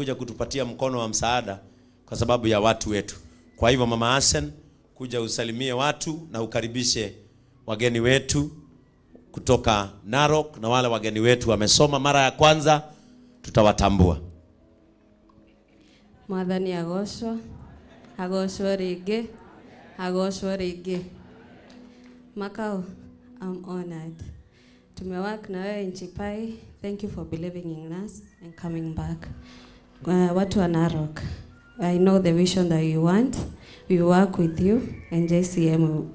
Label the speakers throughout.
Speaker 1: wamekuja kutupatia mkono wa msaada kwa sababu ya watu wetu. Kwa hivyo Mama Asen, kuja usalimie watu na ukaribishe wageni wetu kutoka Narok, na wale wageni wetu wamesoma mara ya kwanza tutawatambua.
Speaker 2: Mwathani agocwo rĩngĩ. Makao, I'm honored. Tumework na wewe in Chipai. Thank you for believing in us and coming back. Watu wa Narok, I know the vision that you want. We work with you, and JCM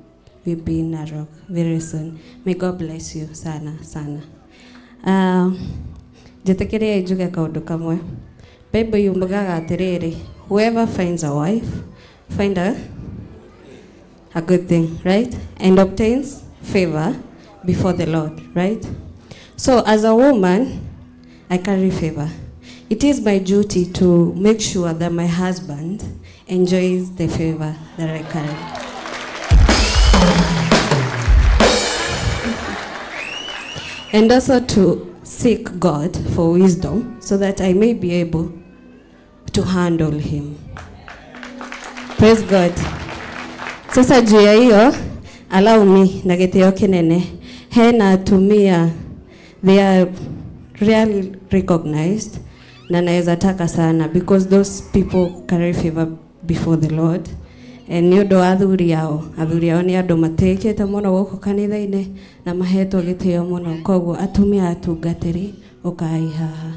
Speaker 2: will be in Narok very soon. May God bless you sana. Jetekeria ijuge kaundu kamwe. Bible yumbugaga atiriri, whoever finds a wife, find a good thing, right? And obtains favor before the Lord, right? So as a woman, I carry favor. It is my duty to make sure that my husband enjoys the favor that I carry. And also to seek God for wisdom so that I may be able to handle him. Praise God. Sasa juu ya hiyo, allow me na Gitiyo kinene. Hena atumia, they are really recognized. Na naeza taka sana because those people carry favor before the Lord. And nyodo athuri yao ni andu matekete muno guku kanitha-ini na mahetwo gitio muno, koguo atumia atungatiri ukai haha.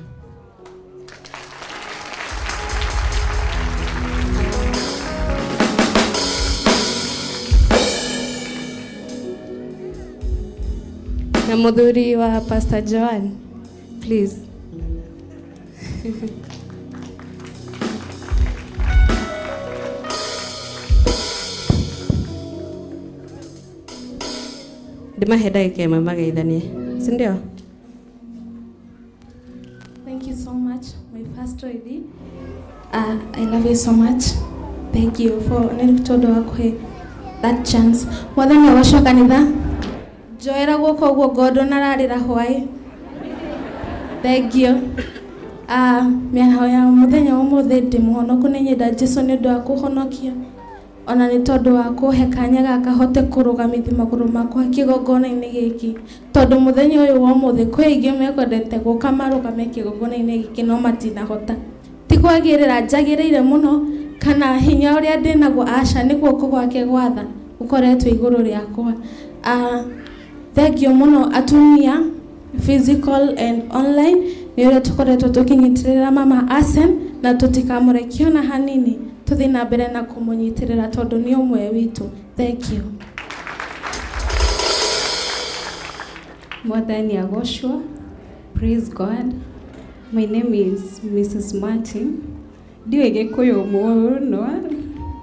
Speaker 2: Na muthuri wa Pastor Joan, please.
Speaker 3: Thank you so much, my first lady. I love you so much. Thank you for that chance. Mwathani agocwo kanitha. Joera guko guo godo nararira hwai. Thank you. Miaho ya muthenya umuthe ndi muhonoku ni nyenda Jesu ni ndu akuhonokia. Ona ni tondu wa kuhe kanya gaka hote kurugamithi maguru makwa kigongona-ini giki. Tondu muthenya uyu wa umuthe kwingi mekwendete guka marugame kigongona-ini giki no matinahota. Ti kwagirira njagirire muno kana hinya uria ndinaguo aca ni guoko gwake gwatha ukoretwo iguru riakwa. Thank you muno atumia, physical and online. Ni uria tukoretwo tukinyitirira Mama Asen na tutikamurekio na hanini. Tuthi na mbere na kumunyitirira tondu ni umwe witu. Thank you.
Speaker 4: Mwathani agocwo. Praise God. My name is Mrs. Martin. Ndiwe Gikuyu muno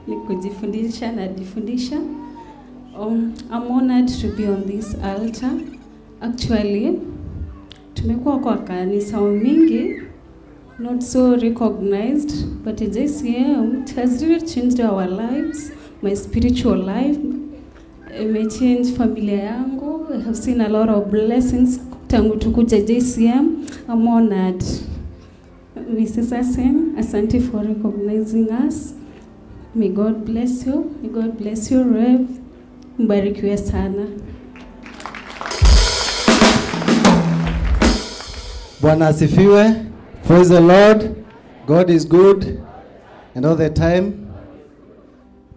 Speaker 4: ni kujifundisha na difundisha. I'm honored to be on this altar. Actually, tumekuwa kwa kanisa mingi, not so recognized, but at JCM, it has really changed our lives, my spiritual life. It may change familia yangu. I have seen a lot of blessings tangu tukuja JCM. I'm honored. Mrs. Asen, asante for recognizing us. May God bless you. May God bless you, Rev. Mbarikiwe sana.
Speaker 5: Bwana asifiwe. Praise the Lord. God is good and all the time.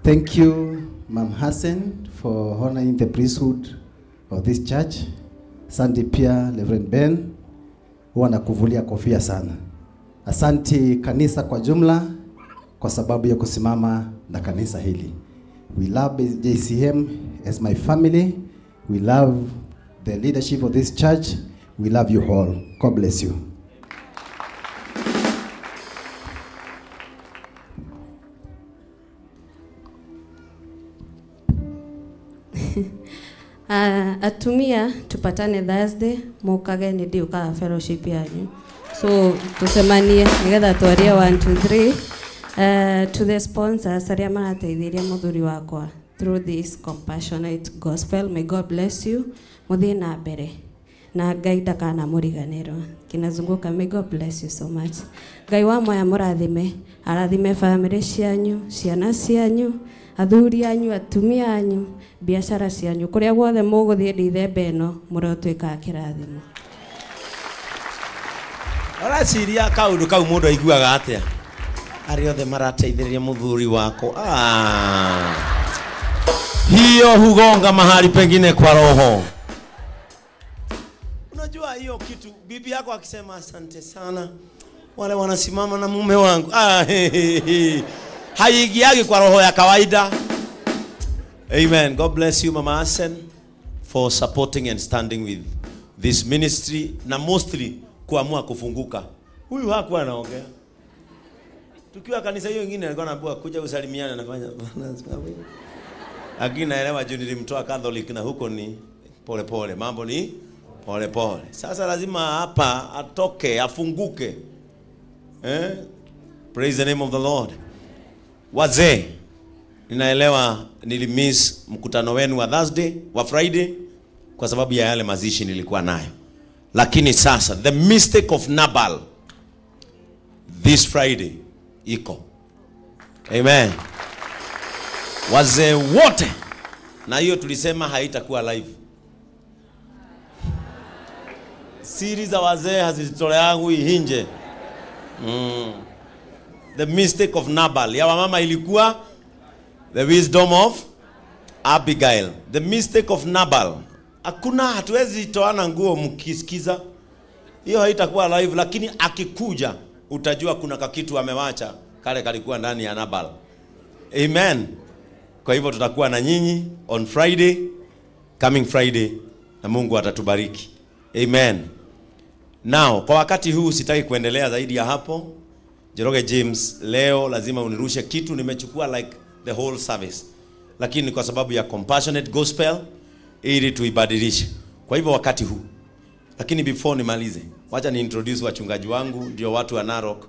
Speaker 5: Thank you, Mam Hassan, for honoring the priesthood of this church. Asante pia Reverend Ben, huwa nakuvulia kofia sana. Asante kanisa kwa jumla kwa sababu ya kusimama na kanisa hili. We love JCM as my family. We love the leadership of this church. We love you all. God bless you.
Speaker 2: Atumia tupatane Thursday, mukage ni ndiuka fellowship yanyu. So tusemanie nigetha twarie 1 2 3 to the sponsors aria marateithiria muthuri wakwa through this compassionate gospel. May God bless you. Muthie na mbere. na Ngai ndakana muriganirwo. Kinazunguka, may God bless you so much. Ngai wa moya mũrathime, arathime family cianyu, ciana cianyu, athuri anyu, atumia anyu, biashara cianyu, kuria guothe mũgũthiĩ ndithembe ĩno mũrotwĩka kĩrathimo.
Speaker 1: Araciria kaundu kau mundu aiguaga atia ari othe marateithĩrĩria mũthuri wako. Hiyo hugonga mahali pengine kwa roho. Unajua hiyo kitu bibi yako akisema asante sana wale wanasimama na mume wangu, haigiagi kwa roho ya kawaida. Amen. God bless you Mama Asen for supporting and standing with this ministry, na mostly kuamua kufunguka. Huyu hakuwa anaongea. Tukiwa kanisa hiyo nyingine alikuwa anaambiwa kuja usalimiane, anafanya lakini naelewa juu nilimtoa Catholic na huko ni pole pole, mambo ni pole pole. Sasa lazima hapa atoke, afunguke. Praise the name of the Lord. Wazee, ninaelewa nilimiss mkutano wenu wa Thursday, wa Friday kwa sababu ya yale mazishi nilikuwa nayo. Lakini sasa the mistake of Nabal this Friday iko. Amen. Wazee wote, na hiyo tulisema haitakuwa live. Siri za wazee hazitoleangu hinje. The mistake of Nabal ya mama ilikuwa the wisdom of Abigail. The mistake of Nabal, hakuna, hatuwezi toana nguo mkisikiza. Hiyo haitakuwa live, lakini akikuja utajua kuna kakitu amewacha kale kalikuwa ndani ya Nabal. Amen. Kwa hivyo tutakuwa na nyinyi on Friday, coming Friday, na Mungu atatubariki. Amen. Now, kwa wakati huu sitaki kuendelea zaidi ya hapo. Jeroge James, leo lazima unirushe kitu, nimechukua like the whole service. Lakini kwa sababu ya compassionate gospel ili tuibadilishe. Kwa hivyo wakati huu. Lakini before nimalize, wacha ni introduce wachungaji wangu, ndio watu wa Narok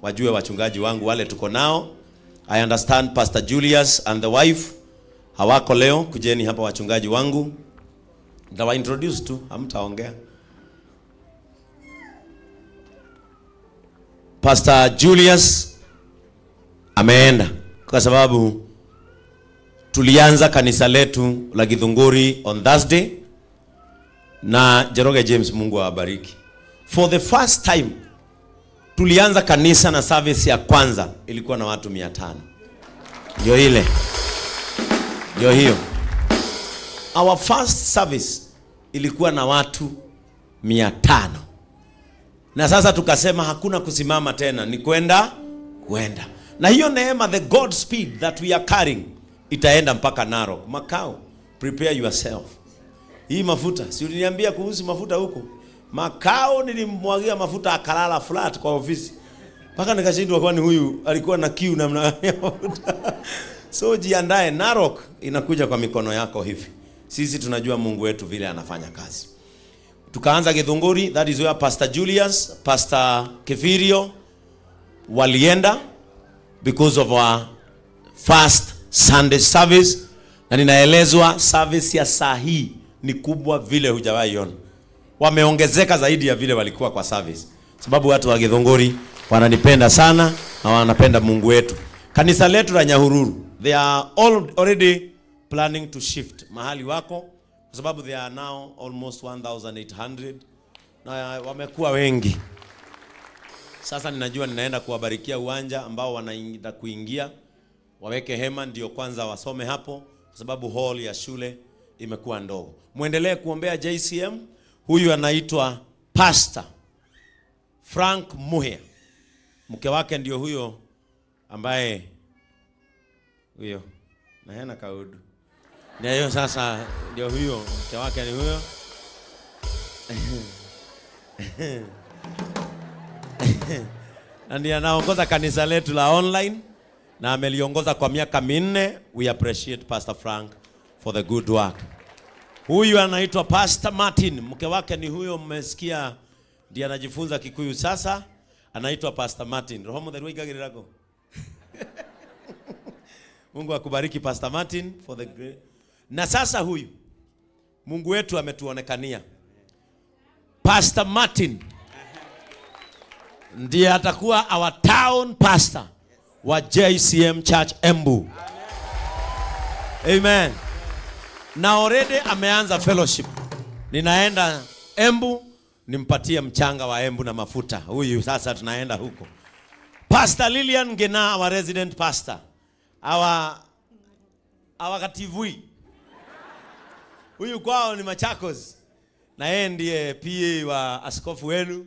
Speaker 1: wajue wachungaji wangu wale tuko nao. I understand Pastor Julius and the wife hawako leo, kujeni hapa wachungaji wangu. Nitawa introduce tu, hamtaongea. Pastor Julius ameenda kwa sababu tulianza kanisa letu la Githunguri on Thursday, na Jeroge James, Mungu awabariki. For the first time tulianza kanisa na service ya kwanza ilikuwa na watu 500. Ndio ile. Ndio hiyo. Our first service ilikuwa na watu 500. Na sasa tukasema hakuna kusimama tena, ni kwenda. Na hiyo neema, the God speed that we are carrying, itaenda mpaka Narok. Makao, prepare yourself. Hii mafuta, si uliniambia kuhusu mafuta huko? Makao nilimwagia mafuta akalala flat kwa ofisi. Paka nikashindwa kwani huyu alikuwa na kiu namna ya mafuta. So jiandae, Narok inakuja kwa mikono yako hivi. Sisi tunajua Mungu wetu vile anafanya kazi. Tukaanza Githunguri, that is where Pastor Julius, Pastor Kefirio walienda because of our first Sunday service. Na ninaelezwa service ya saa hii ni kubwa vile hujawahi ona. Wameongezeka zaidi ya vile walikuwa kwa service. Sababu watu wa Githunguri wananipenda sana na wanapenda Mungu wetu. Kanisa letu la Nyahururu, they are already planning to shift mahali wako, kwa sababu they are now almost 1800 na wamekuwa wengi. Sasa ninajua ninaenda kuwabarikia uwanja ambao wanaenda kuingia, waweke hema ndio kwanza wasome hapo, kwa sababu hall ya shule imekuwa ndogo. Muendelee kuombea JCM. Huyu anaitwa Pastor Frank Muhe. Mke wake ndio huyo ambaye huyo na hana kaudu. Na hiyo sasa ndio huyo, mke wake ni huyo. Na ndiye anaongoza kanisa letu la online na ameliongoza kwa miaka 4. We appreciate Pastor Frank for the good work. Huyu anaitwa Pastor Martin, mke wake ni huyo, mmesikia ndiye anajifunza Kikuyu sasa, anaitwa Pastor Martin. Roho mudhari wigagirirago. Mungu akubariki Pastor Martin for the great. Na sasa huyu Mungu wetu ametuonekania. Pastor Martin ndiye atakuwa our town pastor wa JCM Church Embu. Amen. Na already ameanza fellowship. Ninaenda Embu nimpatie mchanga wa Embu na mafuta. Huyu sasa tunaenda huko. Pastor Lilian Ngena, our resident pastor. Our kativui. Huyu kwao ni Machakos. Na yeye ndiye PA wa askofu wenu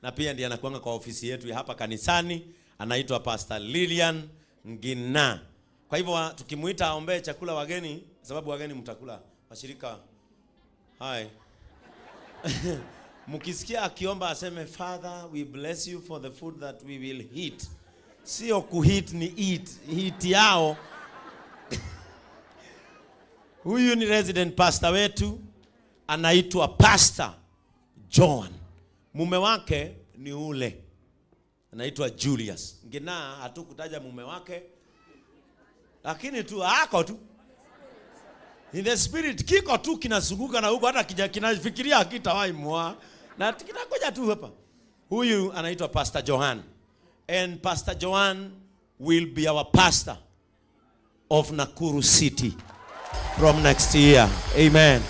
Speaker 1: na pia ndiye anakuanga kwa ofisi yetu hapa kanisani, anaitwa Pastor Lilian Ngina. Kwa hivyo tukimuita aombe chakula wageni, sababu wageni mtakula washirika. Hai. Mkisikia akiomba aseme Father, we bless you for the food that we will eat. Sio kuhit ni eat. Eat yao. Huyu ni resident pastor wetu, anaitwa Pastor John. Mume wake ni ule, anaitwa Julius. Ngina hatukutaja mume wake, lakini tu hako tu. In the spirit kiko tu kinazunguka na huko, hata kinafikiria hakitawahi mwa. Na kinakuja tu hapa. Huyu anaitwa Pastor Johan. And Pastor Johan will be our pastor of Nakuru City from next year. Amen.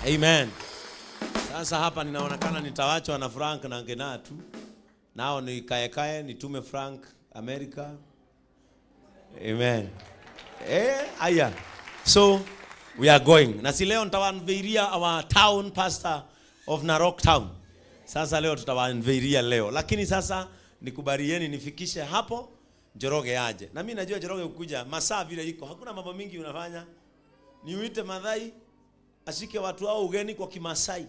Speaker 1: Amen. Sasa hapa ninaonekana nitawachwa na Frank na Ngena tu. Nao ni kae nitume Frank America. Amen. Aya. So we are going. Na si leo nitawaanviria our town pastor of Narok town. Sasa leo tutawaanviria leo. Lakini sasa nikubalieni nifikishe hapo Njoroge aje. Na mimi najua Njoroge ukuja masaa vile iko. Hakuna mambo mingi unafanya. Niuite Madhai ashike watu hao ugeni kwa Kimasai.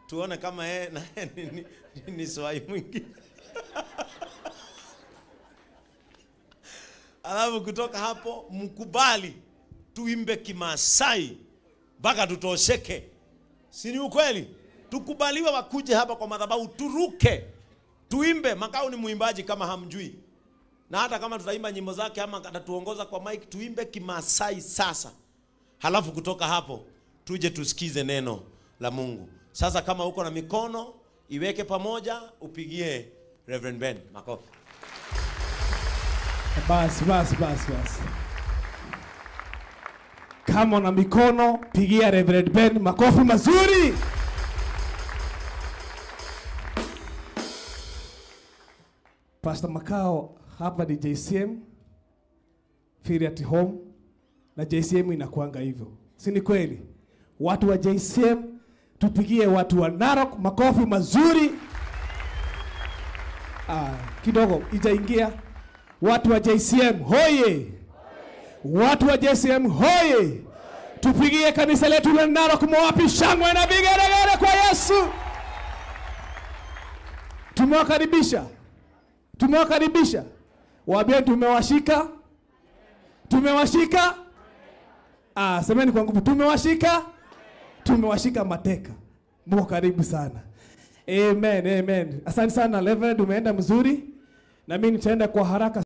Speaker 1: Tuone kama yeye na ni swai mwingi. Alafu kutoka hapo mkubali tuimbe Kimasai mpaka tutosheke. Si ni ukweli? Tukubaliwa wakuje hapa kwa madhabahu turuke. Tuimbe, makao ni muimbaji kama hamjui. Na hata kama tutaimba nyimbo zake ama atatuongoza kwa mic, tuimbe Kimasai sasa. Halafu kutoka hapo tuje tusikize neno la Mungu. Sasa kama uko na mikono iweke pamoja, upigie Reverend Ben makofi.
Speaker 6: Basi. Kama na mikono pigia Reverend Ben makofi mazuri. Pastor Makao hapa ni JCM Feel at Home, na JCM inakuanga hivyo. Si ni kweli? Watu wa JCM tupigie watu wa Narok makofi mazuri. Kidogo ijaingia. Watu wa JCM hoye. Watu wa JCM hoye. Tupigie kanisa letu la Narok mwapi shangwe na vigeregere kwa Yesu. Tumewakaribisha. Waambie tumewashika. Semeni kwa nguvu, tumewashika mateka. Mungu karibu sana. Amen. Asante sana Reverend, umeenda mzuri. Na mimi nitaenda kwa haraka.